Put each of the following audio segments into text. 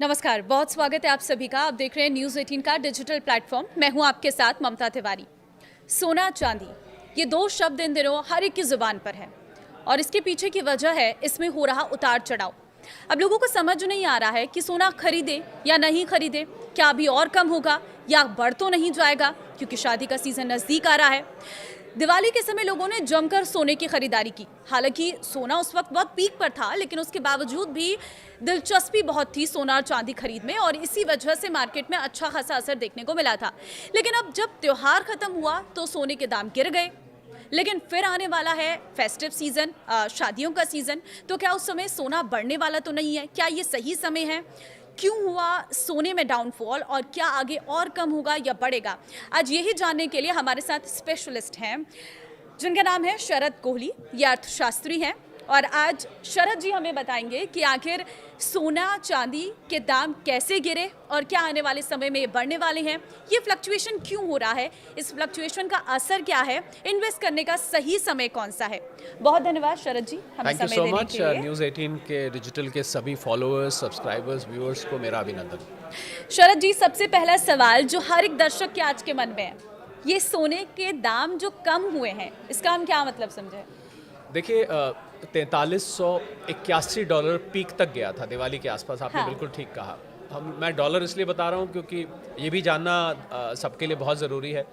नमस्कार, बहुत स्वागत है आप सभी का। आप देख रहे हैं न्यूज़ 18 का डिजिटल प्लेटफॉर्म। मैं हूं आपके साथ ममता तिवारी। सोना चांदी, ये दो शब्द इन दिनों हर एक की जुबान पर है और इसके पीछे की वजह है इसमें हो रहा उतार चढ़ाव। अब लोगों को समझ नहीं आ रहा है कि सोना खरीदे या नहीं खरीदे, क्या अभी और कम होगा या बढ़ तो नहीं जाएगा, क्योंकि शादी का सीजन नज़दीक आ रहा है। दिवाली के समय लोगों ने जमकर सोने की खरीदारी की। हालांकि सोना उस वक्त बहुत पीक पर था, लेकिन उसके बावजूद भी दिलचस्पी बहुत थी सोना और चांदी खरीद में और इसी वजह से मार्केट में अच्छा खासा असर देखने को मिला था। लेकिन अब जब त्योहार खत्म हुआ तो सोने के दाम गिर गए। लेकिन फिर आने वाला है फेस्टिव सीजन, शादियों का सीजन, तो क्या उस समय सोना बढ़ने वाला तो नहीं है? क्या ये सही समय है? क्यों हुआ सोने में डाउनफॉल और क्या आगे और कम होगा या बढ़ेगा? आज यही जानने के लिए हमारे साथ स्पेशलिस्ट हैं जिनका नाम है शरद कोहली। ये अर्थशास्त्री हैं और आज शरद जी हमें बताएंगे कि आखिर सोना चांदी के दाम कैसे गिरे और क्या आने वाले समय में ये बढ़ने वाले हैं, ये फ्लक्चुएशन क्यों हो रहा है, इस फ्लक्चुएशन का असर क्या है, इन्वेस्ट करने का सही समय कौन सा है। बहुत धन्यवाद शरद जी हमें समय देने के लिए। Thank you so much. News 18 के डिजिटल के सभी फॉलोअर्स, सब्सक्राइबर्स, व्यूअर्स को मेरा अभिनंदन। शरद जी, सबसे पहला सवाल जो हर एक दर्शक के आज के मन में है, ये सोने के दाम जो कम हुए हैं, इसका हम क्या मतलब समझे? देखिए, $4381 पीक तक गया था दिवाली के आसपास। आपने बिल्कुल ठीक कहा। मैं डॉलर इसलिए बता रहा हूँ क्योंकि ये भी जानना सबके लिए बहुत ज़रूरी है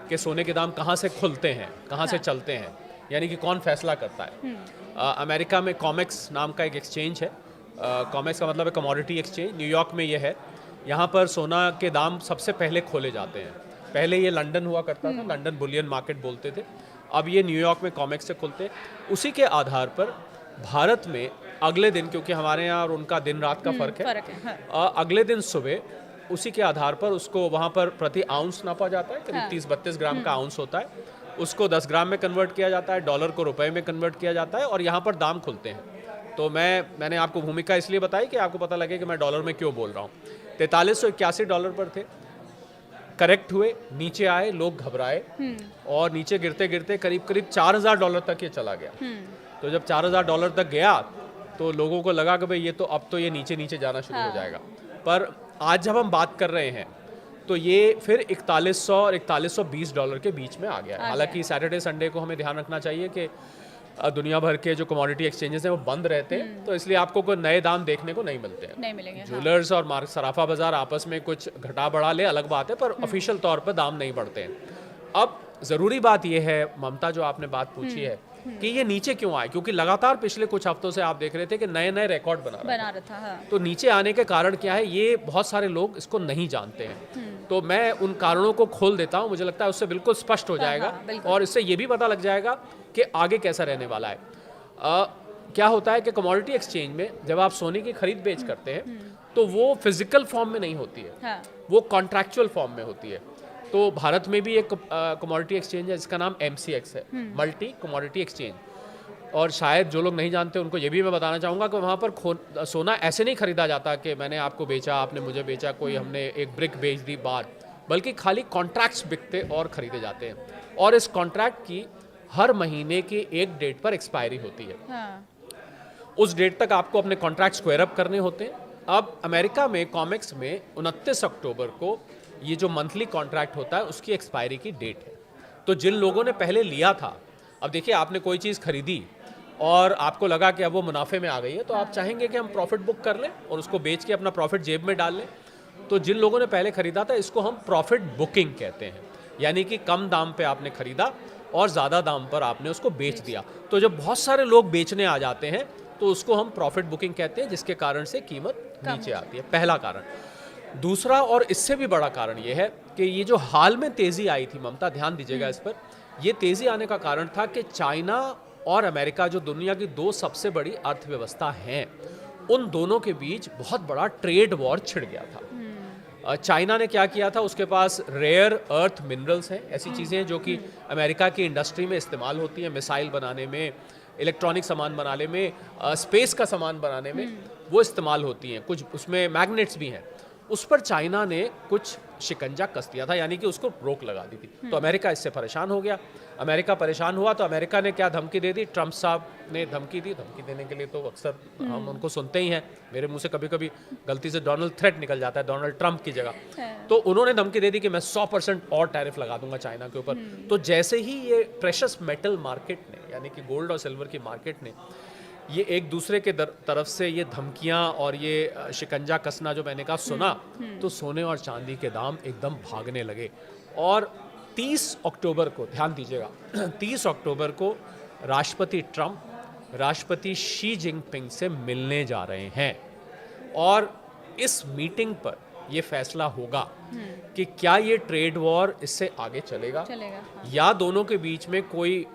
कि सोने के दाम कहाँ से खुलते हैं, कहाँ से चलते हैं, यानी कि कौन फैसला करता है। अमेरिका में कॉमेक्स नाम का एक एक्सचेंज है। कॉमेक्स का मतलब है कमोडिटी एक्सचेंज। न्यूयॉर्क में ये है। यहाँ पर सोना के दाम सबसे पहले खोले जाते हैं। पहले ये लंदन हुआ करता था, लंदन बुलियन मार्केट बोलते थे। अब ये न्यूयॉर्क में कॉमेक्स से खुलते। उसी के आधार पर भारत में अगले दिन, क्योंकि हमारे यहाँ और उनका दिन रात का फ़र्क है, अगले दिन सुबह उसी के आधार पर उसको वहाँ पर प्रति आउंस नापा जाता है। करीब 30-32 ग्राम का आउंस होता है। उसको 10 ग्राम में कन्वर्ट किया जाता है, डॉलर को रुपए में कन्वर्ट किया जाता है और यहाँ पर दाम खुलते हैं। तो मैंने आपको भूमिका इसलिए बताई कि आपको पता लगे कि मैं डॉलर में क्यों बोल रहा हूँ। $4381 पर थे, करेक्ट हुए, नीचे आए, लोग घबराए और नीचे गिरते गिरते करीब करीब $4000 तक ये चला गया। तो जब $4000 तक गया तो लोगों को लगा कि भाई ये तो अब तो ये नीचे नीचे जाना शुरू हो जाएगा। पर आज जब हम बात कर रहे हैं तो ये फिर $4100 और $4120 के बीच में आ गया है। हालांकि सैटरडे संडे को हमें ध्यान रखना चाहिए कि दुनिया भर के जो कमोडिटी एक्सचेंजेस हैं वो बंद रहते हैं, तो इसलिए आपको कोई नए दाम देखने को नहीं मिलते हैं। नहीं मिलेंगे। ज्वेलर्स और सराफा बाजार आपस में कुछ घटा बढ़ा ले अलग बात है, पर ऑफिशियल तौर पर दाम नहीं बढ़ते हैं। अब ज़रूरी बात यह है ममता, जो आपने बात पूछी है कि ये नीचे क्यों आए, क्योंकि लगातार पिछले कुछ हफ्तों से आप देख रहे थे कि नए नए रिकॉर्ड बना रहा था। हाँ। तो नीचे आने के कारण क्या है, ये बहुत सारे लोग इसको नहीं जानते हैं। तो मैं उन कारणों को खोल देता हूँ, मुझे लगता है उससे बिल्कुल स्पष्ट हो जाएगा। और इससे ये भी पता लग जाएगा कि आगे कैसा रहने वाला है। क्या होता है कि कमोडिटी एक्सचेंज में जब आप सोने की खरीद बेच करते हैं तो वो फिजिकल फॉर्म में नहीं होती है। हाँ। वो कॉन्ट्रैक्चुअल फॉर्म में होती है। तो भारत में भी एक कमोडिटी एक्सचेंज है जिसका नाम MCX है, मल्टी कमोडिटी एक्सचेंज। और शायद जो लोग नहीं जानते उनको ये भी मैं बताना चाहूँगा कि वहाँ पर सोना ऐसे नहीं खरीदा जाता कि मैंने आपको बेचा, आपने मुझे बेचा, कोई हमने एक ब्रिक बेच दी बार, बल्कि खाली कॉन्ट्रैक्ट्स बिकते और ख़रीदे जाते हैं। और इस कॉन्ट्रैक्ट की हर महीने की एक डेट पर एक्सपायरी होती है। हाँ। उस डेट तक आपको अपने कॉन्ट्रैक्ट स्क्वायर अप करने होते हैं। अब अमेरिका में कॉमेक्स में 29 अक्टूबर को ये जो मंथली कॉन्ट्रैक्ट होता है उसकी एक्सपायरी की डेट है। तो जिन लोगों ने पहले लिया था, अब देखिए आपने कोई चीज़ खरीदी और आपको लगा कि अब वो मुनाफे में आ गई है, तो आप चाहेंगे कि हम प्रॉफिट बुक कर लें और उसको बेच के अपना प्रॉफिट जेब में डाल लें। तो जिन लोगों ने पहले खरीदा था, इसको हम प्रॉफिट बुकिंग कहते हैं, यानी कि कम दाम पे आपने खरीदा और ज़्यादा दाम पर आपने उसको बेच दिया। तो जब बहुत सारे लोग बेचने आ जाते हैं तो उसको हम प्रॉफिट बुकिंग कहते हैं, जिसके कारण से कीमत नीचे आती है। पहला कारण। दूसरा और इससे भी बड़ा कारण ये है कि ये जो हाल में तेज़ी आई थी, ममता ध्यान दीजिएगा इस पर, ये तेज़ी आने का कारण था कि चाइना और अमेरिका, जो दुनिया की दो सबसे बड़ी अर्थव्यवस्था हैं, उन दोनों के बीच बहुत बड़ा ट्रेड वॉर छिड़ गया था। चाइना ने क्या किया था, उसके पास रेयर अर्थ मिनरल्स हैं, ऐसी चीज़ें हैं जो कि अमेरिका की इंडस्ट्री में इस्तेमाल होती हैं, मिसाइल बनाने में, इलेक्ट्रॉनिक सामान बनाने में, स्पेस का सामान बनाने में वो इस्तेमाल होती हैं। कुछ उसमें मैग्नेट्स भी हैं। उस पर चाइना ने कुछ शिकंजा कस दिया था, यानी कि उसको रोक लगा दी थी। तो अमेरिका इससे परेशान हो गया। अमेरिका परेशान हुआ तो अमेरिका ने क्या धमकी दे दी, ट्रंप साहब ने धमकी दी। धमकी देने के लिए तो अक्सर हम उनको सुनते ही हैं, मेरे मुंह से कभी कभी गलती से डोनाल्ड थ्रेट निकल जाता है डोनाल्ड ट्रंप की जगह। तो उन्होंने धमकी दे दी कि मैं 100% और टैरिफ लगा दूंगा चाइना के ऊपर। तो जैसे ही ये प्रेशस मेटल मार्केट ने, यानी कि गोल्ड और सिल्वर की मार्केट ने, ये एक दूसरे के तरफ से ये धमकियां और ये शिकंजा कसना जो मैंने कहा सुना, तो सोने और चांदी के दाम एकदम भागने लगे। और 30 अक्टूबर को, ध्यान दीजिएगा, 30 अक्टूबर को राष्ट्रपति ट्रंप राष्ट्रपति शी जिनपिंग से मिलने जा रहे हैं। और इस मीटिंग पर ये फैसला होगा कि क्या ये ट्रेड वॉर इससे आगे चलेगा, हाँ। या दोनों के बीच में कोई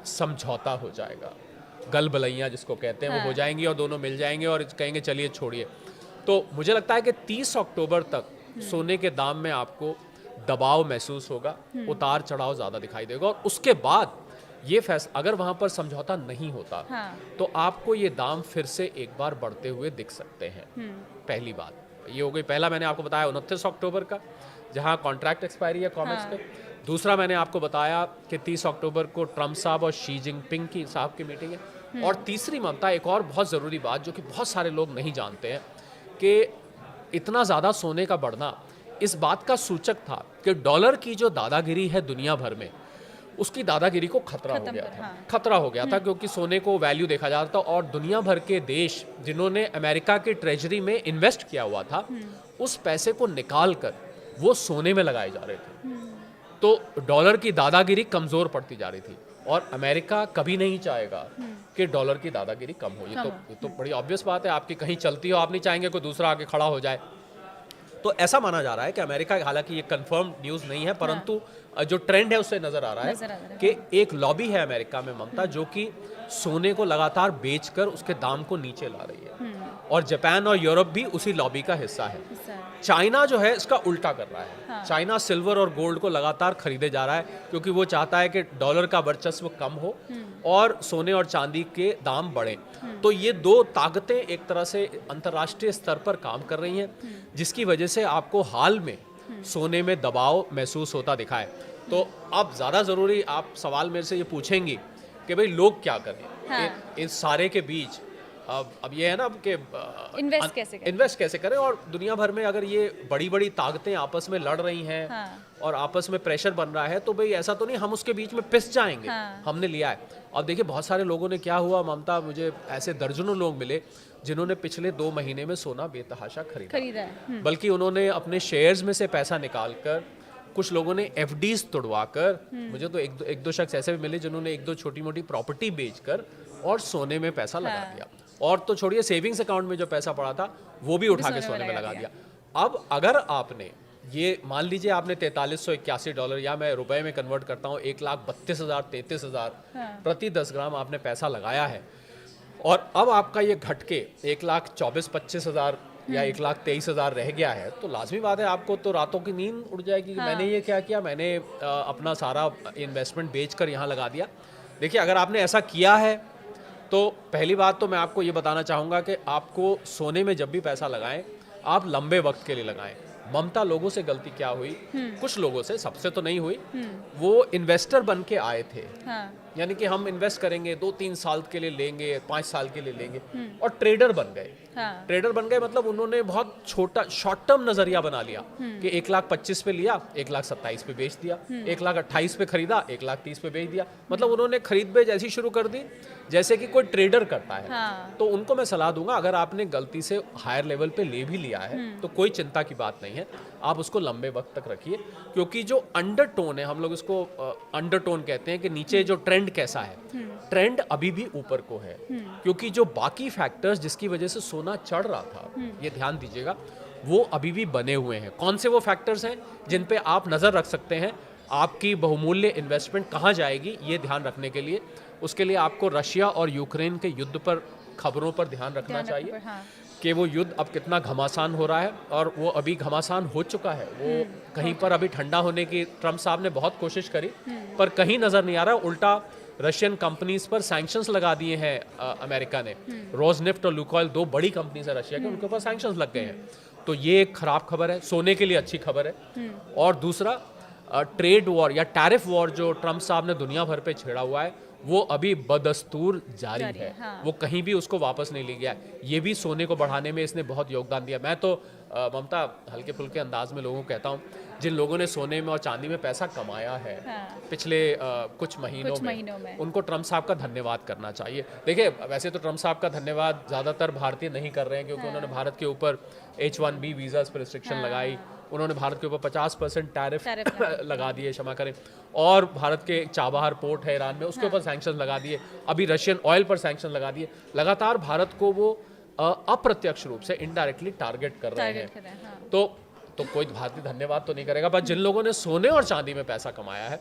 समझौता हो जाएगा, गलबलैयाँ जिसको कहते हैं वो हो जाएंगी और दोनों मिल जाएंगे और कहेंगे चलिए छोड़िए। तो मुझे लगता है कि 30 अक्टूबर तक सोने के दाम में आपको दबाव महसूस होगा, उतार चढ़ाव ज़्यादा दिखाई देगा। और उसके बाद ये फैसला, अगर वहाँ पर समझौता नहीं होता तो आपको ये दाम फिर से एक बार बढ़ते हुए दिख सकते हैं। पहली बात ये हो गई। पहला मैंने आपको बताया 29 अक्टूबर का, जहाँ कॉन्ट्रैक्ट एक्सपायरी है कॉमेक्स पे। दूसरा मैंने आपको बताया कि 30 अक्टूबर को ट्रंप साहब और शी जिनपिंग की साहब की मीटिंग है। और तीसरी ममता, एक और बहुत ज़रूरी बात जो कि बहुत सारे लोग नहीं जानते हैं, कि इतना ज़्यादा सोने का बढ़ना इस बात का सूचक था कि डॉलर की जो दादागिरी है दुनिया भर में, उसकी दादागिरी को खतरा हो गया था, क्योंकि सोने को वैल्यू देखा जाता था। और दुनिया भर के देश जिन्होंने अमेरिका की ट्रेजरी में इन्वेस्ट किया हुआ था, उस पैसे को निकाल कर वो सोने में लगाए जा रहे थे। तो डॉलर की दादागिरी कमज़ोर पड़ती जा रही थी, और अमेरिका कभी नहीं चाहेगा कि डॉलर की दादागिरी कम हो। ये तो बड़ी ऑब्वियस बात है, आपकी कहीं चलती हो, आप नहीं चाहेंगे कोई दूसरा आके खड़ा हो जाए। तो ऐसा माना जा रहा है कि अमेरिका, हालांकि ये कंफर्म न्यूज़ नहीं है, परंतु जो ट्रेंड है उससे नज़र आ रहा है कि एक लॉबी है अमेरिका में ममता, जो कि सोने को लगातार बेचकर उसके दाम को नीचे ला रही है। और जापान और यूरोप भी उसी लॉबी का हिस्सा है। चाइना जो है इसका उल्टा कर रहा है। चाइना सिल्वर और गोल्ड को लगातार खरीदे जा रहा है, क्योंकि वो चाहता है कि डॉलर का वर्चस्व कम हो और सोने और चांदी के दाम बढ़ें। तो ये दो ताकतें एक तरह से अंतर्राष्ट्रीय स्तर पर काम कर रही हैं, जिसकी वजह से आपको हाल में सोने में दबाव महसूस होता दिखा है। तो अब ज़्यादा ज़रूरी, आप सवाल मेरे से ये पूछेंगी कि भाई लोग क्या करें इस सारे के बीच। अब ये है ना कि इन्वेस्ट कैसे करें, और दुनिया भर में अगर ये बड़ी बड़ी ताकतें आपस में लड़ रही हैं और आपस में प्रेशर बन रहा है, तो भाई ऐसा तो नहीं हम उसके बीच में पिस जाएंगे। हमने लिया है। अब देखिए बहुत सारे लोगों ने, क्या हुआ ममता, मुझे ऐसे दर्जनों लोग मिले जिन्होंने पिछले 2 महीने में सोना बेतहाशा खरीदा है। बल्कि उन्होंने अपने शेयर्स में से पैसा निकाल कर, कुछ लोगों ने एफडीज तोड़वा कर, मुझे तो एक दो शख्स ऐसे भी मिले जिन्होंने 1-2 छोटी मोटी प्रॉपर्टी बेचकर और सोने में पैसा लगा दिया। और तो छोड़िए, सेविंग्स अकाउंट में जो पैसा पड़ा था वो भी उठा के सोने में लगा दिया। अब अगर आपने ये मान लीजिए आपने $4381, या मैं रुपए में कन्वर्ट करता हूँ 1,32,000 33,000 प्रति 10 ग्राम आपने पैसा लगाया है, और अब आपका ये घट के 1,24,25,000 या 1,23,000 रह गया है, तो लाजमी बात है आपको तो रातों की नींद उड़ जाएगी कि मैंने ये क्या किया, मैंने अपना सारा इन्वेस्टमेंट बेचकर यहाँ लगा दिया। देखिए अगर आपने ऐसा किया है तो पहली बात तो मैं आपको ये बताना चाहूँगा कि आपको सोने में जब भी पैसा लगाएं, आप लंबे वक्त के लिए लगाएं। ममता, लोगों से गलती क्या हुई, कुछ लोगों से, सबसे तो नहीं हुई, वो इन्वेस्टर बन के आए थे। यानी कि हम इन्वेस्ट करेंगे, 2-3 साल के लिए लेंगे, 5 साल के लिए लेंगे, और ट्रेडर बन गए। ट्रेडर बन गए मतलब उन्होंने बहुत छोटा शॉर्ट टर्म नजरिया बना लिया कि 1,25,000 पे लिया, 1,27,000 पे बेच दिया, 1,28,000 पे खरीदा, 1,30,000 पे बेच दिया। मतलब उन्होंने खरीद बेच ऐसी शुरू कर दी जैसे कि कोई ट्रेडर करता है। तो उनको मैं सलाह दूंगा, अगर आपने गलती से हायर लेवल पे ले भी लिया है तो कोई चिंता की बात नहीं है, आप उसको लंबे वक्त तक रखिए। क्योंकि जो अंडरटोन है, हम लोग इसको अंडरटोन कहते हैं, कि नीचे जो ट्रेंड कैसा है, ट्रेंड अभी भी ऊपर को है। क्योंकि जो बाकी फैक्टर्स जिसकी वजह से सोना चढ़ रहा था, ये ध्यान दीजिएगा, वो अभी भी बने हुए हैं। कौन से वो फैक्टर्स हैं जिन पे आप नज़र रख सकते हैं, आपकी बहुमूल्य इन्वेस्टमेंट कहाँ जाएगी ये ध्यान रखने के लिए? उसके लिए आपको रशिया और यूक्रेन के युद्ध पर, खबरों पर ध्यान रखना चाहिए कि वो युद्ध अब कितना घमासान हो रहा है, और वो अभी घमासान हो चुका है। वो कहीं पर अभी ठंडा होने की ट्रंप साहब ने बहुत कोशिश करी, पर कहीं नज़र नहीं आ रहा। उल्टा रशियन कंपनीज पर सैंक्शंस लगा दिए हैं अमेरिका ने। रोजनेफ्ट और लुकोइल 2 बड़ी कंपनीज है रशिया की, उनके ऊपर सैंक्शंस लग गए हैं। तो ये एक खराब खबर है, सोने के लिए अच्छी खबर है। और दूसरा ट्रेड वॉर या टैरिफ वॉर जो ट्रम्प साहब ने दुनिया भर पे छेड़ा हुआ है वो अभी बदस्तूर जारी है। हाँ। वो कहीं भी उसको वापस नहीं ले गया। ये भी सोने को बढ़ाने में इसने बहुत योगदान दिया। मैं तो ममता हल्के फुल्के अंदाज में लोगों को कहता हूँ, जिन लोगों ने सोने में और चांदी में पैसा कमाया है पिछले कुछ महीनों में उनको ट्रम्प साहब का धन्यवाद करना चाहिए। देखिए वैसे तो ट्रम्प साहब का धन्यवाद ज़्यादातर भारतीय नहीं कर रहे हैं, क्योंकि उन्होंने भारत के ऊपर H1B वीज़ास पर रिस्ट्रिक्शन लगाई, उन्होंने भारत के ऊपर 50% टैरिफ लगा दिए, क्षमा करें, और भारत के चाबहार पोर्ट है ईरान में, उसके ऊपर सैंक्शन लगा दिए, अभी रशियन ऑयल पर सैंक्शन लगा दिए। लगातार भारत को वो अप्रत्यक्ष रूप से इनडायरेक्टली टारगेट कर रहे हैं। तो कोई भारतीय धन्यवाद तो नहीं करेगा, बस जिन लोगों ने सोने और चांदी में पैसा कमाया है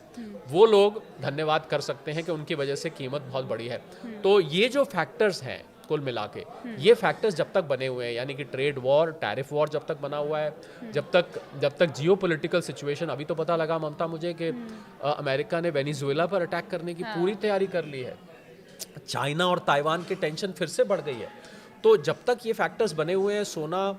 वो लोग धन्यवाद कर सकते हैं कि उनकी वजह से कीमत बहुत बड़ी है। तो ये जो फैक्टर्स हैं कुल मिला के, ये फैक्टर्स जब तक बने हुए हैं, यानी कि ट्रेड वॉर, टैरिफ वॉर जब तक बना हुआ है, जब तक जियोपॉलिटिकल सिचुएशन, अभी तो पता लगा ममता मुझे कि अमेरिका ने वेनेजुएला पर अटैक करने की पूरी तैयारी कर ली है, चाइना और ताइवान की टेंशन फिर से बढ़ गई है। तो जब तक ये फैक्टर्स बने हुए हैं, सोना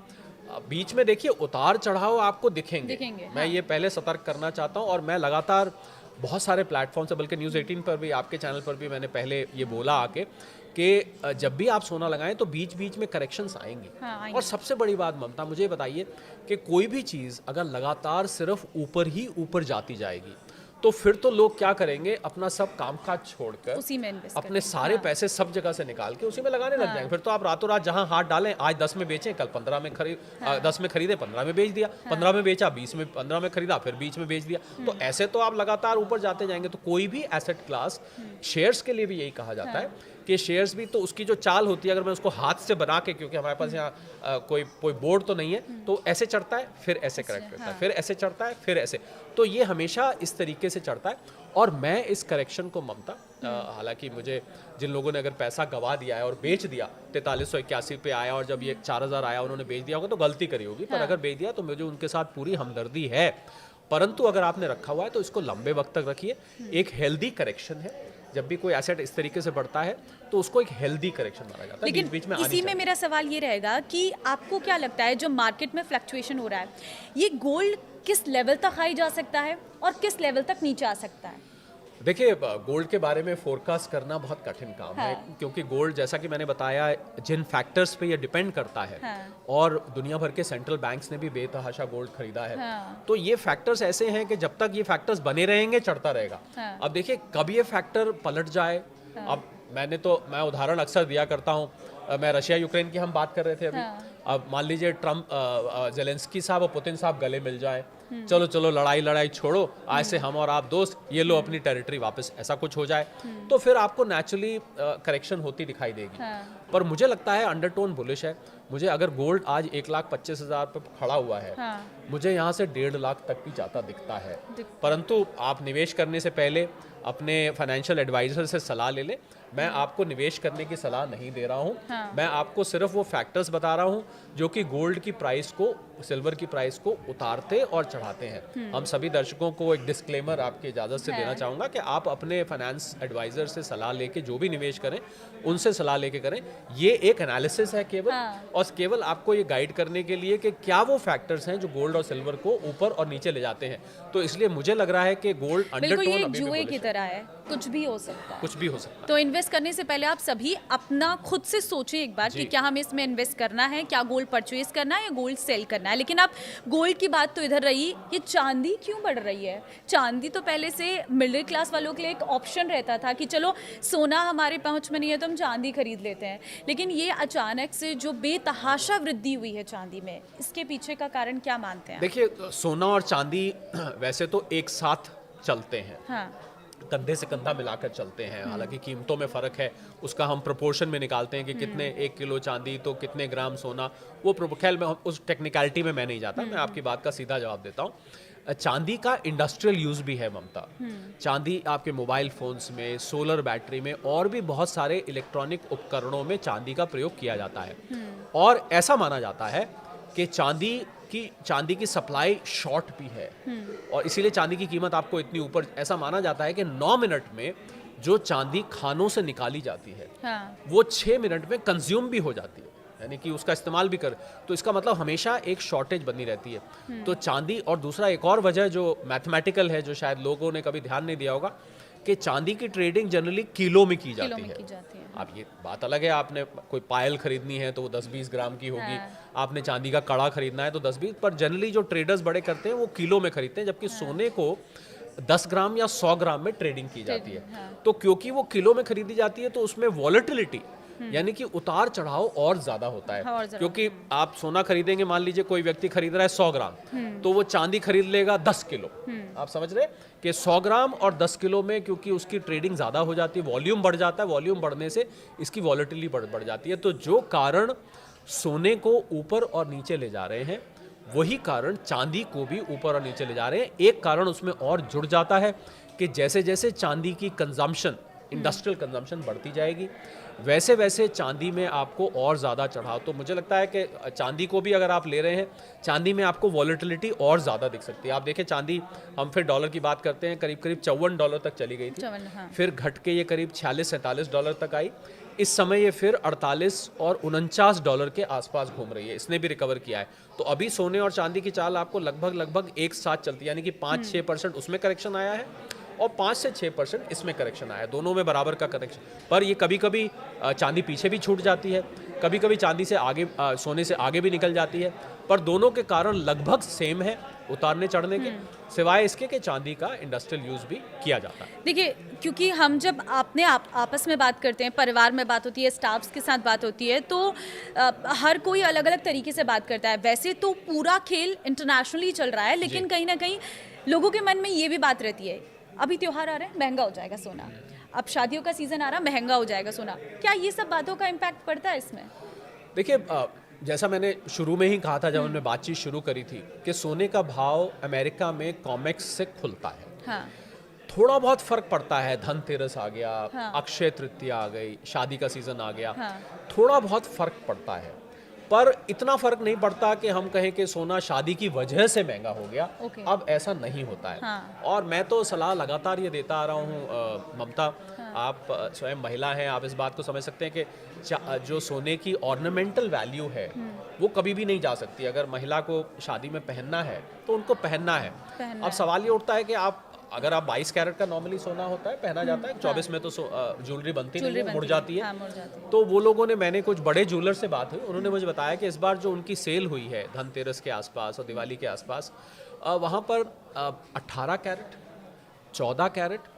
बीच में देखिए उतार चढ़ाव आपको दिखेंगे। मैं ये पहले सतर्क करना चाहता हूँ, और मैं लगातार बहुत सारे प्लेटफॉर्म से, बल्कि न्यूज़ 18 पर भी, आपके चैनल पर भी मैंने पहले ये बोला आके कि जब भी आप सोना लगाएं तो बीच बीच में करेक्शंस आएंगे। और सबसे बड़ी बात ममता मुझे बताइए कि कोई भी चीज़ अगर लगातार सिर्फ ऊपर ही ऊपर जाती जाएगी तो फिर तो लोग क्या करेंगे, अपना सब कामकाज छोड़कर उसी में अपने सारे पैसे सब जगह से निकाल के उसी में लगाने लग जाएंगे। फिर तो आप रातों रात जहां हाथ डालें, आज 10 में बेचें, कल 15 में 10 में खरीदे, 15 में बेच दिया, 15 में बेचा, 20 में 15 में खरीदा, फिर 20 में बेच दिया। तो ऐसे तो आप लगातार ऊपर जाते जाएंगे। तो कोई भी एसेट क्लास, शेयर्स के लिए भी यही कहा जाता है कि शेयर्स भी तो उसकी जो चाल होती है, अगर मैं उसको हाथ से बना के, क्योंकि हमारे पास यहाँ कोई बोर्ड तो नहीं है, तो ऐसे चढ़ता है, फिर ऐसे करेक्ट करता है, फिर ऐसे चढ़ता है, फिर ऐसे, तो ये हमेशा इस तरीके से चढ़ता है। और मैं इस करेक्शन को ममता, हालांकि मुझे जिन लोगों ने अगर पैसा गवा दिया है और बेच दिया, 4381 पे आया और जब ये 4000 आया उन्होंने बेच दिया होगा तो गलती करी होगी, पर अगर बेच दिया तो मुझे उनके साथ पूरी हमदर्दी है। परंतु अगर आपने रखा हुआ है तो इसको लंबे वक्त तक रखिए। एक हेल्दी करेक्शन है, जब भी कोई एसेट इस तरीके से बढ़ता है तो उसको एक हेल्दी करेक्शन माना जाता है। लेकिन बीच में इसी में मेरा सवाल ये रहेगा कि आपको क्या लगता है, जो मार्केट में फ्लक्चुएशन हो रहा है, ये गोल्ड किस लेवल तक हाई जा सकता है और किस लेवल तक नीचे आ सकता है? देखिए, गोल्ड के बारे में फोरकास्ट करना बहुत कठिन काम है, क्योंकि गोल्ड, जैसा कि मैंने बताया, जिन फैक्टर्स पे ये डिपेंड करता है, और दुनिया भर के सेंट्रल बैंक्स ने भी बेतहाशा गोल्ड खरीदा है। तो ये फैक्टर्स ऐसे हैं कि जब तक ये फैक्टर्स बने रहेंगे चढ़ता रहेगा। अब देखिए कब ये फैक्टर पलट जाए। अब मैं उदाहरण अक्सर दिया करता हूँ, मैं रशिया यूक्रेन की हम बात कर रहे थे अभी। अब मान लीजिए ट्रम्प, जेलेंस्की साहब और पुतिन साहब गले मिल जाए, चलो लड़ाई छोड़ो, आज से हम और आप दोस्त, ये लो अपनी टेरिटरी वापस, ऐसा कुछ हो जाए तो फिर आपको नेचुरली करेक्शन होती दिखाई देगी। पर मुझे लगता है अंडरटोन बुलिश है। मुझे अगर गोल्ड आज 1,25,000 पे खड़ा हुआ है, मुझे यहाँ से 1.5 लाख तक भी जाता दिखता है। परंतु आप निवेश करने से पहले अपने फाइनेंशियल एडवाइजर से सलाह ले लें। मैं आपको निवेश करने की सलाह नहीं दे रहा हूँ, मैं आपको सिर्फ वो फैक्टर्स बता रहा हूँ जो कि गोल्ड की प्राइस को, सिल्वर की प्राइस को उतारते और चढ़ाते हैं। हम सभी दर्शकों को एक डिस्क्लेमर आपकी इजाज़त से देना चाहूँगा कि आप अपने फाइनेंस एडवाइजर से सलाह लेके जो भी निवेश करें, उनसे सलाह लेके करें। ये एक एनालिसिस है केवल, और केवल आपको ये गाइड करने के लिए कि क्या वो फैक्टर्स हैं जो गोल्ड और सिल्वर को ऊपर और नीचे ले जाते हैं। तो इसलिए मुझे लग रहा है कि गोल्ड अंडरटोन अभी जुए की तरह है, कुछ भी हो सकता है, कुछ भी हो सकता है। तो इन्वेस्ट करने से पहले आप सभी अपना खुद से सोचें एक बार कि क्या हमें इसमें इन्वेस्ट करना है, क्या गोल्ड परचेज करना है या गोल्ड सेल करना है। लेकिन आप गोल्ड की बात तो इधर रही, ये चांदी क्यों बढ़ रही है? चांदी तो पहले से मिडिल क्लास वालों के लिए एक ऑप्शन रहता था कि चलो सोना हमारे पहुंच में नहीं है तो हम चांदी खरीद लेते हैं, लेकिन ये अचानक से जो बेतहाशा वृद्धि हुई है चांदी में, इसके पीछे का कारण क्या मानते हैं? देखिए, सोना और चांदी वैसे तो एक साथ चलते हैं, कंधे से कंधा मिलाकर चलते हैं। हालांकि कीमतों में फ़र्क है, उसका हम प्रोपोर्शन में निकालते हैं कि कितने 1 किलो चांदी तो कितने ग्राम सोना, वो खैर मैं उस टेक्निकलिटी में मैं नहीं जाता, मैं आपकी बात का सीधा जवाब देता हूँ। चांदी का इंडस्ट्रियल यूज़ भी है ममता। चांदी आपके मोबाइल फ़ोन्स में, सोलर बैटरी में और भी बहुत सारे इलेक्ट्रॉनिक उपकरणों में चांदी का प्रयोग किया जाता है। और ऐसा माना जाता है कि चांदी की सप्लाई शॉर्ट भी है, और इसीलिए चांदी की कीमत आपको इतनी ऊपर, ऐसा माना जाता है कि 9 मिनट में जो चांदी खानों से निकाली जाती है हाँ, वो 6 मिनट में कंज्यूम भी हो जाती है, यानी कि उसका इस्तेमाल भी कर, तो इसका मतलब हमेशा एक शॉर्टेज बनी रहती है। तो चांदी, और दूसरा एक और वजह जो मैथमेटिकल है, जो शायद लोगों ने कभी ध्यान नहीं दिया होगा, कि चांदी की ट्रेडिंग जनरली किलो में की किलो जाती में है। की जाती है। अब ये बात अलग है, आपने कोई पायल खरीदनी है तो वो 10-20 ग्राम की होगी, हाँ। आपने चांदी का कड़ा खरीदना है तो 10-20, पर जनरली जो ट्रेडर्स बड़े करते हैं वो किलो में खरीदते हैं, जबकि सोने को 10 ग्राम या 100 ग्राम में ट्रेडिंग की जाती है। हाँ। तो क्योंकि वो किलो में खरीदी जाती है तो उसमें वॉलेटिलिटी यानी कि उतार चढ़ाव और ज्यादा होता है। हाँ, और ज़्यादा। क्योंकि आप सोना खरीदेंगे, मान लीजिए कोई व्यक्ति खरीद रहा है 100 ग्राम, तो वो चांदी खरीद लेगा 10 किलो। आप समझ रहे हैं कि 100 ग्राम और 10 किलो में, क्योंकि उसकी ट्रेडिंग ज़्यादा हो जाती है, वॉल्यूम बढ़ जाता है, वॉल्यूम बढ़ने से इसकी वॉलेटिलिटी बढ़ जाती है। तो जो कारण सोने को ऊपर और नीचे ले जा रहे हैं, वही कारण चांदी को भी ऊपर और नीचे ले जा रहे हैं। एक कारण उसमें और जुड़ जाता है कि जैसे जैसे चांदी की कंजम्पशन, इंडस्ट्रियल कंजम्पशन बढ़ती जाएगी, वैसे वैसे चांदी में आपको और ज़्यादा चढ़ाव। तो मुझे लगता है कि चांदी को भी अगर आप ले रहे हैं, चांदी में आपको वॉलेटिलिटी और ज़्यादा दिख सकती है। आप देखें चांदी, हम फिर डॉलर की बात करते हैं, करीब करीब $54 तक चली गई थी, हाँ। फिर घट के ये करीब $46-47 तक आई। इस समय ये फिर 48 और $49 के आसपास घूम रही है, इसने भी रिकवर किया है। तो अभी सोने और चांदी की चाल आपको लगभग एक साथ चलती है, यानी कि 5-6% उसमें करेक्शन आया है और 5 से 6% इसमें करेक्शन आया है, दोनों में बराबर का करेक्शन। पर ये कभी कभी चांदी पीछे भी छूट जाती है, कभी कभी चांदी से आगे, सोने से आगे भी निकल जाती है, पर दोनों के कारण लगभग सेम है उतारने चढ़ने के, सिवाय इसके कि चांदी का इंडस्ट्रियल यूज़ भी किया जाता है। देखिए, क्योंकि हम जब आपस में बात करते हैं, परिवार में बात होती है, स्टाफ्स के साथ बात होती है, तो हर कोई अलग अलग तरीके से बात करता है। वैसे तो पूरा खेल इंटरनेशनली चल रहा है, लेकिन कहीं ना कहीं लोगों के मन में ये भी बात रहती है, अभी त्योहार आ रहे हैं, महंगा हो जाएगा सोना, अब शादियों का सीजन आ रहा, महंगा हो जाएगा सोना। क्या ये सब बातों का इम्पैक्ट पड़ता है इसमें? देखिए, जैसा मैंने शुरू में ही कहा था जब हमने बातचीत शुरू करी थी, कि सोने का भाव अमेरिका में कॉमेक्स से खुलता है। हाँ, थोड़ा बहुत फर्क पड़ता है, धनतेरस आ गया, हाँ। अक्षय तृतीया आ गई, शादी का सीजन आ गया, हाँ। थोड़ा बहुत फर्क पड़ता है, पर इतना फर्क नहीं पड़ता कि हम कहें कि सोना शादी की वजह से महंगा हो गया। ओके। अब ऐसा नहीं होता है। हाँ। और मैं तो सलाह लगातार ये देता आ रहा हूँ, ममता, आप स्वयं महिला हैं, आप इस बात को समझ सकते हैं कि जो सोने की ऑर्नामेंटल वैल्यू है वो कभी भी नहीं जा सकती। अगर महिला को शादी में पहनना है तो उनको पहनना है। अब सवाल ये उठता है कि आप, अगर आप 22 कैरेट का नॉर्मली सोना होता है, पहना जाता है, 24 में तो ज्वेलरी बनती नहीं है, मुड़ जाती है। हाँ, मुड़ जाती है। तो वो लोगों ने, मैंने कुछ बड़े ज्वेलर से बात हुई, उन्होंने मुझे बताया कि इस बार जो उनकी सेल हुई है धनतेरस के आसपास और दिवाली के आसपास, वहाँ पर 18 कैरेट, 14 कैरेट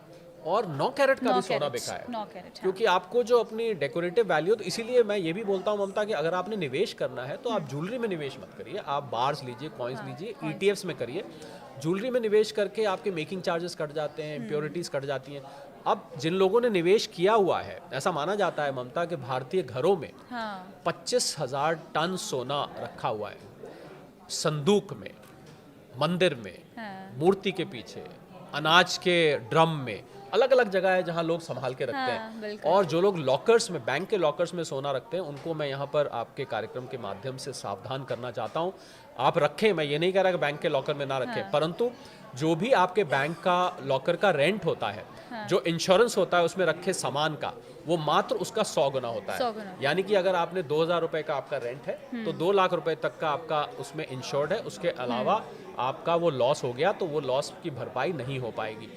और 9 कैरेट का भी सोना बिका है। 9 कैरेट, हाँ। क्योंकि आपको जो अपनी डेकोरेटिव वैल्यू, तो इसीलिए मैं ये भी बोलता हूँ ममता कि अगर आपने निवेश करना है तो आप ज्वेलरी में निवेश मत करिए, आप बार्स लीजिए, कॉइन्स लीजिए, ETFs में करिए। ज्वेलरी में निवेश करके आपके मेकिंग चार्जेस कट जाते हैं, इम्प्योरिटीज़ कट जाती हैं। अब जिन लोगों ने निवेश किया हुआ है, ऐसा माना जाता है ममता कि भारतीय घरों में 25,000 टन सोना रखा हुआ है, संदूक में, मंदिर में, मूर्ति के पीछे, अनाज के ड्रम में, अलग अलग जगह है जहां लोग संभाल के रखते हैं। और जो लोग लॉकर्स में, बैंक के लॉकर्स में सोना रखते हैं, उनको मैं यहाँ पर आपके कार्यक्रम के माध्यम से सावधान करना चाहता हूँ। आप रखें, मैं ये नहीं कह रहा कि बैंक के लॉकर में ना रखें, परंतु जो भी आपके बैंक का लॉकर का रेंट होता है, जो इंश्योरेंस होता है उसमें रखे सामान का, वो मात्र उसका 100 गुना होता है। यानी कि अगर आपने 2,000 रुपए का आपका रेंट है तो 2 लाख रुपए तक का आपका उसमें इंश्योर्ड है, उसके अलावा आपका वो लॉस हो गया तो वो लॉस की भरपाई नहीं हो पाएगी।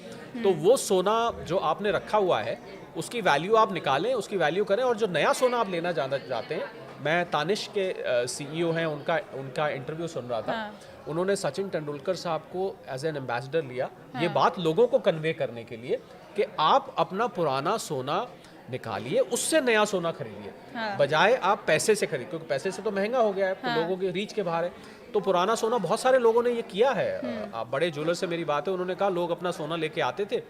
तो वो सोना जो आपने रखा हुआ है उसकी वैल्यू आप निकालें, उसकी वैल्यू करें। और जो नया सोना आप लेना जाना चाहते हैं, मैं तानिश के CEO हैं, उनका इंटरव्यू सुन रहा था। उन्होंने सचिन तेंदुलकर साहब को एज एन एम्बेसडर लिया, ये बात लोगों को कन्वे करने के लिए कि आप अपना पुराना सोना निकालिए, उससे नया सोना खरीदिए, बजाय आप पैसे से खरीदिए, क्योंकि पैसे से तो महंगा हो गया है, तो लोगों के रीच के बाहर है। तो पुराना सोना, बहुत सारे लोगों ने ये किया है। आप बड़े ज्वेलर से मेरी बात है, उन्होंने कहा लोग अपना सोना लेके आते थे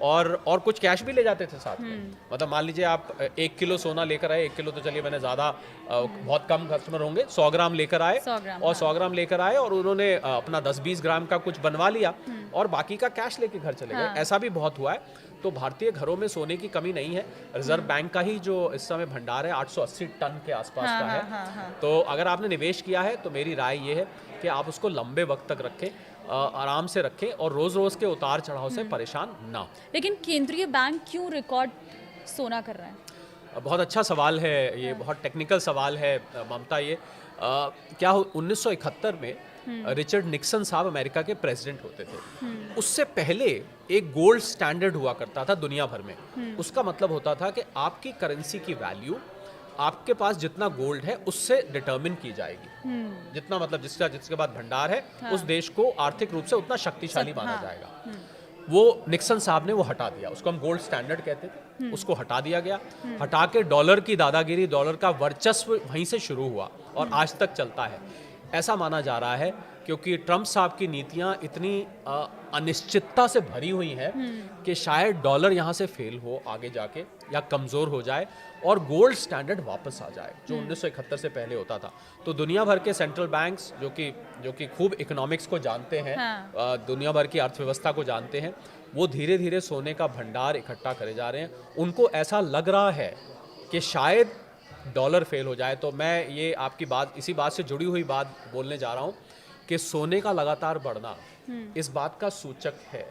और कुछ कैश भी ले जाते थे साथ में। मतलब मान लीजिए आप 1 किलो सोना लेकर आए, 1 किलो तो चलिए मैंने ज़्यादा, बहुत कम कस्टमर होंगे, 100 ग्राम लेकर आए, 100 ग्राम लेकर आए और उन्होंने अपना 10-20 ग्राम का कुछ बनवा लिया और बाकी का कैश लेके घर चले गए। ऐसा भी बहुत हुआ है। तो भारतीय घरों में सोने की कमी नहीं है। रिजर्व बैंक का ही जो इस समय भंडार है 880 टन के आसपास का है। तो अगर आपने निवेश किया है तो मेरी राय ये है कि आप उसको लंबे वक्त तक रखें, आराम से रखें और रोज़ के उतार चढ़ाव से परेशान ना हो। लेकिन केंद्रीय बैंक क्यों रिकॉर्ड सोना कर रहा है? बहुत अच्छा सवाल है ये, बहुत टेक्निकल सवाल है ममता। ये क्या 1971 में रिचर्ड निक्सन साहब अमेरिका के प्रेसिडेंट होते थे। उससे पहले एक गोल्ड स्टैंडर्ड हुआ करता था दुनिया भर में। उसका मतलब होता था कि आपकी करेंसी की वैल्यू आपके पास जितना गोल्ड है उससे डिटरमिन की जाएगी। जितना मतलब जिसके बाद भंडार है, उस देश को आर्थिक रूप से उतना शक्तिशाली माना जाएगा। वो निक्सन साहब ने वो हटा दिया, उसको हम गोल्ड स्टैंडर्ड कहते थे, उसको हटा दिया गया। हटा के डॉलर की दादागिरी, डॉलर का वर्चस्व वहीं से शुरू हुआ और आज तक चलता है। ऐसा माना जा रहा है क्योंकि ट्रम्प साहब की नीतियां इतनी अनिश्चितता से भरी हुई हैं कि शायद डॉलर यहाँ से फेल हो आगे जाके या कमज़ोर हो जाए और गोल्ड स्टैंडर्ड वापस आ जाए जो 1971 से पहले होता था। तो दुनिया भर के सेंट्रल बैंक्स जो कि खूब इकोनॉमिक्स को जानते हैं, दुनिया भर की अर्थव्यवस्था को जानते हैं, वो धीरे धीरे सोने का भंडार इकट्ठा करे जा रहे हैं। उनको ऐसा लग रहा है कि शायद डॉलर फेल हो जाए। तो मैं ये आपकी बात, इसी बात से जुड़ी हुई बात बोलने जा रहा हूँ कि सोने का लगातार बढ़ना इस बात का सूचक है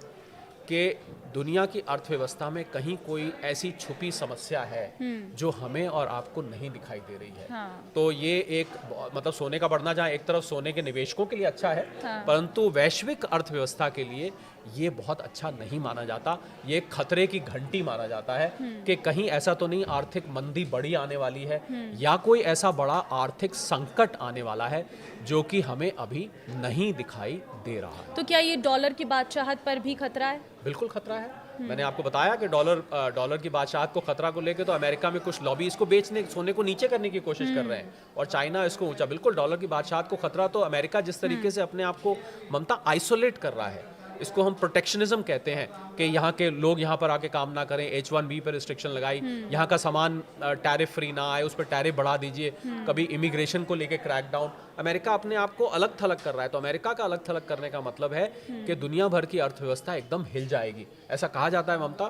कि दुनिया की अर्थव्यवस्था में कहीं कोई ऐसी छुपी समस्या है जो हमें और आपको नहीं दिखाई दे रही है। तो ये एक मतलब सोने का बढ़ना जहाँ एक तरफ सोने के निवेशकों के लिए अच्छा है, परंतु वैश्विक अर्थव्यवस्था के लिए ये बहुत अच्छा नहीं माना जाता। ये खतरे की घंटी माना जाता है कि कहीं ऐसा तो नहीं आर्थिक मंदी बड़ी आने वाली है या कोई ऐसा बड़ा आर्थिक संकट आने वाला है जो कि हमें अभी नहीं दिखाई दे रहा है। तो क्या ये डॉलर की बादशाहत पर भी खतरा है? बिल्कुल खतरा है। मैंने आपको बताया कि डॉलर की बादशाहत को खतरा को लेकर तो अमेरिका में कुछ लॉबी इसको बेचने, सोने को नीचे करने की कोशिश कर रहे हैं और चाइना इसको ऊंचा। बिल्कुल डॉलर की बादशाहत को खतरा तो अमेरिका जिस तरीके से अपने आप को ममता आइसोलेट कर रहा है, इसको हम प्रोटेक्शनिज्म कहते हैं कि यहाँ के लोग यहाँ पर आके काम ना करें, H1B पर रिस्ट्रिक्शन लगाई, यहाँ का सामान टैरिफ फ्री ना आए, उस पर टैरिफ बढ़ा दीजिए, कभी इमिग्रेशन को लेके क्रैकडाउन। अमेरिका अपने आप को अलग थलग कर रहा है। तो अमेरिका का अलग थलग करने का मतलब है कि दुनिया भर की अर्थव्यवस्था एकदम हिल जाएगी। ऐसा कहा जाता है ममता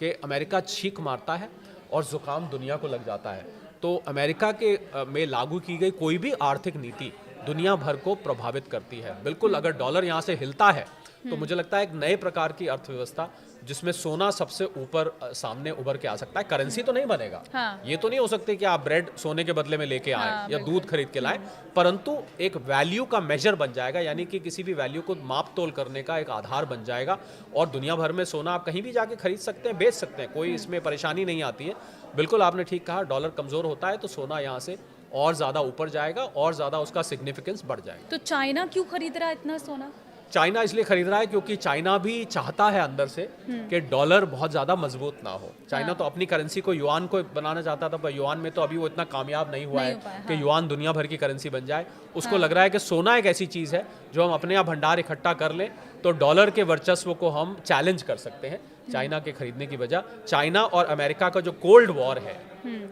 कि अमेरिका छींक मारता है और जुकाम दुनिया को लग जाता है। तो अमेरिका के में लागू की गई कोई भी आर्थिक नीति दुनिया भर को प्रभावित करती है। बिल्कुल अगर डॉलर यहाँ से हिलता है तो मुझे लगता है एक नए प्रकार की अर्थव्यवस्था जिसमें सोना सबसे ऊपर सामने उभर के आ सकता है। करेंसी तो नहीं बनेगा, ये तो नहीं हो सकते कि आप ब्रेड सोने के बदले में लेके आए या दूध खरीद के लाए, परंतु एक वैल्यू का मेजर बन जाएगा, यानी कि किसी भी वैल्यू को माप तोल करने का एक आधार बन जाएगा। और दुनिया भर में सोना आप कहीं भी जाके खरीद सकते हैं, बेच सकते हैं, कोई इसमें परेशानी नहीं आती है। बिल्कुल आपने ठीक कहा, डॉलर कमजोर होता है तो सोना यहाँ से और ज़्यादा ऊपर जाएगा और ज़्यादा उसका सिग्निफिकेंस बढ़ जाएगा। तो चाइना क्यों खरीद रहा है इतना सोना? चाइना इसलिए खरीद रहा है क्योंकि चाइना भी चाहता है अंदर से कि डॉलर बहुत ज़्यादा मजबूत ना हो। चाइना तो अपनी करेंसी को युआन को बनाना चाहता था, पर युआन में तो अभी वो इतना कामयाब नहीं हुआ है कि युआन दुनिया भर की करेंसी बन जाए। उसको लग रहा है कि सोना एक ऐसी चीज़ है जो हम अपने यहाँ भंडार इकट्ठा कर लें तो डॉलर के वर्चस्व को हम चैलेंज कर सकते हैं। चाइना के खरीदने की वजह चाइना और अमेरिका का जो कोल्ड वॉर है,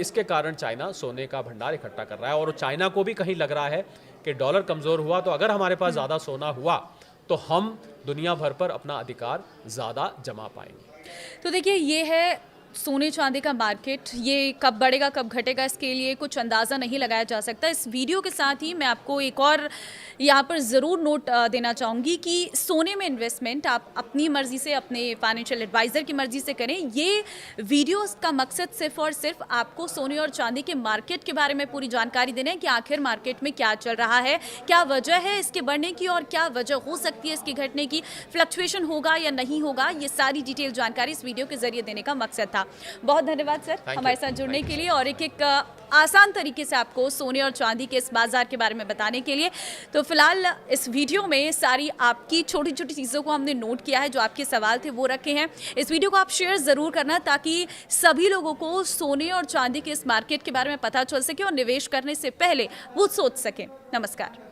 इसके कारण चाइना सोने का भंडार इकट्ठा कर रहा है। और चाइना को भी कहीं लग रहा है कि डॉलर कमज़ोर हुआ तो अगर हमारे पास ज़्यादा सोना हुआ तो हम दुनिया भर पर अपना अधिकार ज़्यादा जमा पाएंगे। तो देखिए, ये है सोने चांदी का मार्केट। ये कब बढ़ेगा कब घटेगा इसके लिए कुछ अंदाज़ा नहीं लगाया जा सकता। इस वीडियो के साथ ही मैं आपको एक और यहाँ पर ज़रूर नोट देना चाहूँगी कि सोने में इन्वेस्टमेंट आप अपनी मर्ज़ी से, अपने फाइनेंशियल एडवाइज़र की मर्ज़ी से करें। ये वीडियो का मकसद सिर्फ और सिर्फ आपको सोने और चांदी के मार्केट के बारे में पूरी जानकारी देना है कि आखिर मार्केट में क्या चल रहा है, क्या वजह है इसके बढ़ने की और क्या वजह हो सकती है इसके घटने की, फ्लक्चुएशन होगा या नहीं होगा, ये सारी डिटेल जानकारी इस वीडियो के जरिए देने का मकसद था। बहुत धन्यवाद सर हमारे साथ जुड़ने के लिए और एक आसान तरीके से आपको सोने और चांदी के इस बाजार के बारे में बताने के लिए। तो फिलहाल इस वीडियो में सारी आपकी छोटी छोटी चीज़ों को हमने नोट किया है, जो आपके सवाल थे वो रखे हैं। इस वीडियो को आप शेयर ज़रूर करना ताकि सभी लोगों को सोने और चांदी के इस मार्केट के बारे में पता चल सके और निवेश करने से पहले वो सोच सकें। नमस्कार।